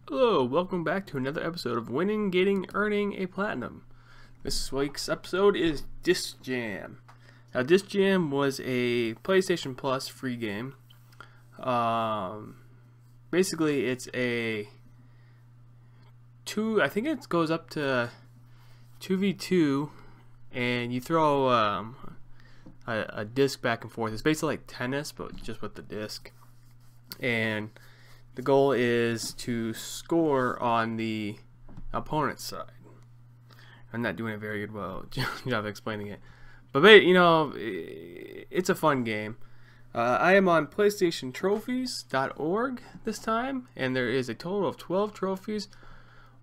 Hello, welcome back to another episode of Winning, Getting, Earning a Platinum. This week's episode is Disc Jam. Now, Disc Jam was a PlayStation Plus free game. Basically, it's a I think it goes up to 2v2, and you throw a disc back and forth. It's basically like tennis, but just with the disc. And the goal is to score on the opponent's side. I'm not doing a very good job of explaining it, but it's a fun game. I am on PlayStationTrophies.org this time, and there is a total of 12 trophies,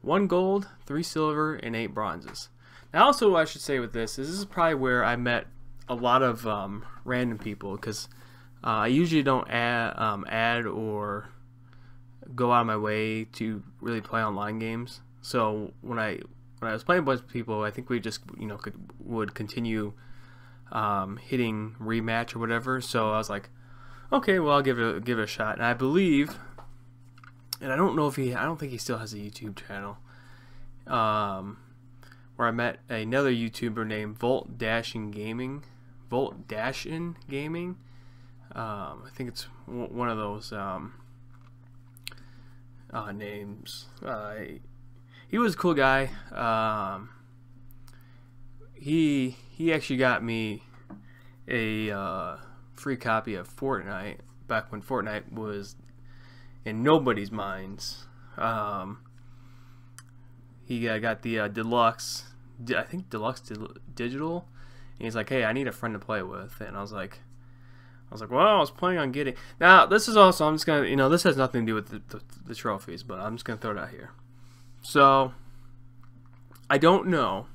1 gold, 3 silver, and 8 bronzes. Now, also, what I should say with this is probably where I met a lot of random people, because I usually don't add or go out of my way to really play online games. So when I was playing a bunch of people, I think we just would continue hitting rematch or whatever. So I was like, okay, well, I'll give it a shot. And I believe, and I don't think he still has a YouTube channel, where I met another YouTuber named Volt Dashin Gaming. I think it's one of those names. He was a cool guy. He actually got me a free copy of Fortnite back when Fortnite was in nobody's minds. He got the deluxe, I think deluxe digital, and he's like, "Hey, I need a friend to play with," and I was like, well, I was planning on getting. Now, this is also, I'm just gonna, this has nothing to do with the trophies, but I'm just gonna throw it out here. So, I don't know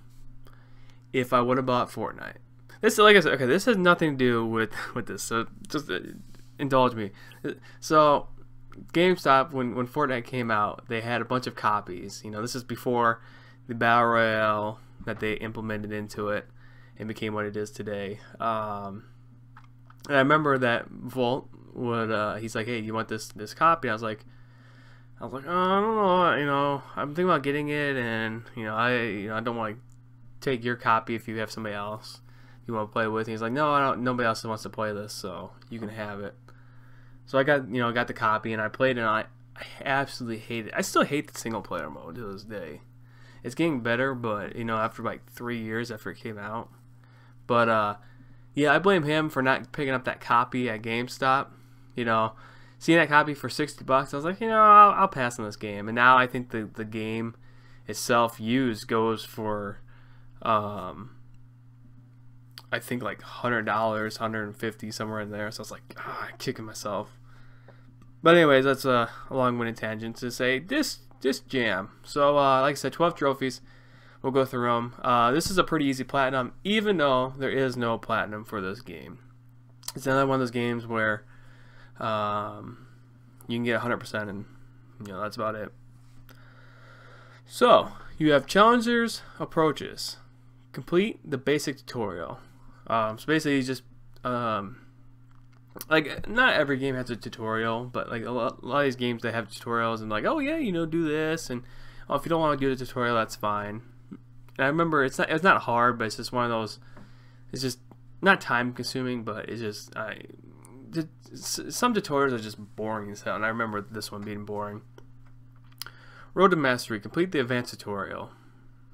if I would have bought Fortnite. This, like I said, okay, this has nothing to do with this, so just indulge me. So, GameStop, when Fortnite came out, they had a bunch of copies. This is before the Battle Royale that they implemented into it and became what it is today. And I remember that Volt would, he's like, "Hey, do you want this copy?" I was like, "Oh, I don't know. I'm thinking about getting it, and I don't want to take your copy if you have somebody else you want to play with." And he's like, "No, I don't. Nobody else wants to play this, so you can have it." So I got the copy, and I played it, and I absolutely hate it. I still hate the single player mode to this day. It's getting better, but after like 3 years after it came out, but yeah, I blame him for not picking up that copy at GameStop. Seeing that copy for $60, I was like, I'll pass on this game. And now I think the game itself used goes for, I think like $100, $150, somewhere in there. So I was like, I'm kicking myself. But anyways, that's a long-winded tangent to say Disc Jam. So like I said, 12 trophies. We'll go through them. This is a pretty easy platinum, even though there is no platinum for this game. It's another one of those games where you can get 100%, and that's about it. So you have challengers, approaches. Complete the basic tutorial. So basically, just like, not every game has a tutorial, but like a lot of these games, they have tutorials and like, oh yeah, do this, and if you don't want to do the tutorial, that's fine. And I remember it's not hard, but it's just one of those. It's just not time consuming, but it's just some tutorials are just boring as hell. And I remember this one being boring. Road to Mastery. Complete the advanced tutorial.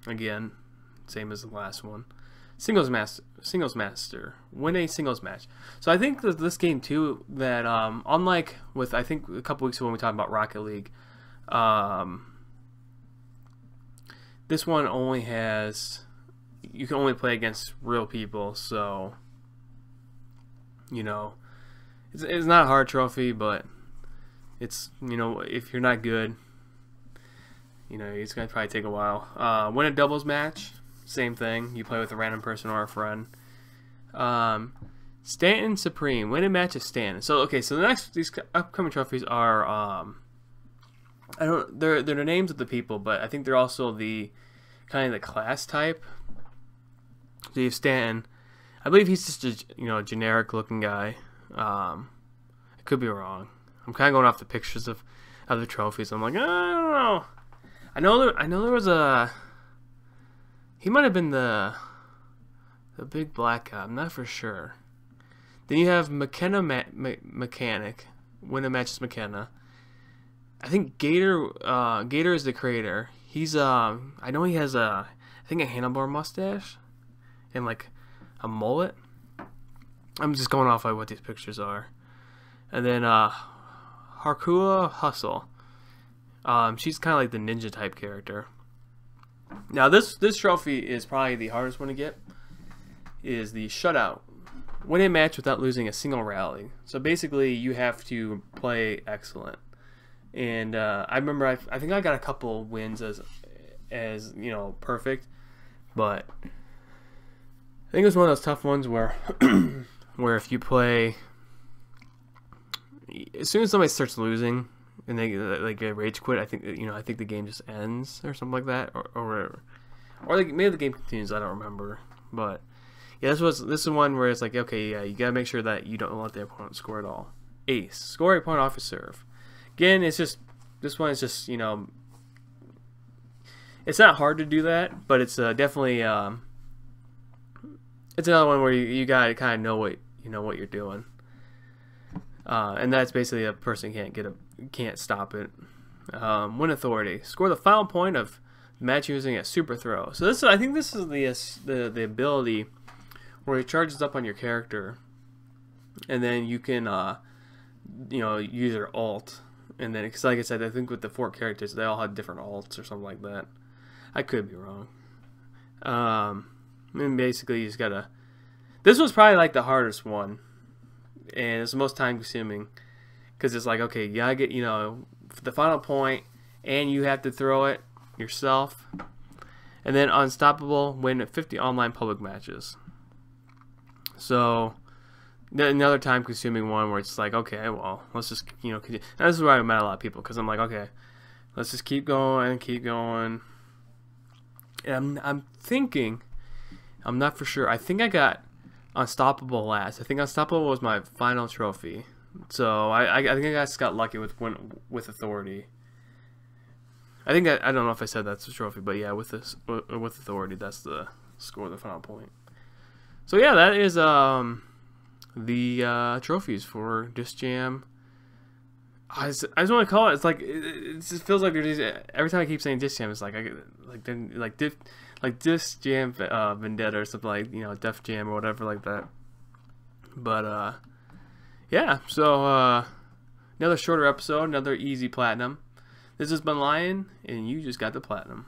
Again, same as the last one. Singles master. Win a singles match. So I think that this game too, that unlike with, I think a couple weeks ago when we talked about Rocket League, this one only has, you can only play against real people, so it's not a hard trophy, but it's, if you're not good, it's gonna probably take a while. Win a doubles match, same thing. You play with a random person or a friend. Stanton Supreme. Win a match of Stanton. So okay, so these upcoming trophies are they're the names of the people, but I think they're also the kind of the class type. So you have Stanton. I believe he's just a generic looking guy. I could be wrong. I'm kind of going off the pictures of other trophies. I'm like, I don't know. I know there was a. He might have been the big black guy. I'm not for sure. Then you have McKenna Mechanic. Win a match is McKenna. I think Gator is the creator. He's I know he has I think a handlebar mustache and like a mullet. I'm just going off like what these pictures are. And then Harkua Hustle. She's kind of like the ninja type character. Now this trophy is probably the hardest one to get. Is the shutout. Win a match without losing a single rally. So basically you have to play excellent. And I remember I think I got a couple wins as you know, perfect. But I think it was one of those tough ones where where if you play, as soon as somebody starts losing and they like rage quit, I think the game just ends or something like that, or like maybe the game continues. I don't remember, but yeah, this is one where it's like, okay, yeah, you gotta make sure that you don't let the opponent score at all. Ace, score a point off a serve. Again, it's just this one is just, you know, it's not hard to do that, but it's definitely it's another one where you gotta kind of know what you're doing. And that's basically a person can't stop it. Win authority. Score the final point of the match using a super throw. So I think this is the ability where it charges up on your character, and then you can you know, use your alt, and then because like I said, I think with the 4 characters they all have different alts or something like that. I could be wrong. And basically you just gotta. This was probably like the hardest one. And it's the most time consuming because it's like, okay, you gotta get, you know, the final point and you have to throw it yourself. And then unstoppable, win 50 online public matches. So another time consuming one where it's like, okay, well, let's just, you know, and this is where I met a lot of people because I'm like, okay, let's just keep going. And I'm thinking, I'm not for sure, I think I got Unstoppable last. I think Unstoppable was my final trophy. So I think I just got lucky with authority. I think I don't know if I said that's the trophy, but yeah, with authority, that's the score, the final point. So yeah, that is the trophies for Disc Jam. I just want to call it. It's like it just feels like there's every time I keep saying Disc Jam, it's like Disc Jam Vendetta or something, like, you know, Def Jam or whatever like that. But yeah, so another shorter episode, another easy platinum. This has been Lyon, and you just got the platinum.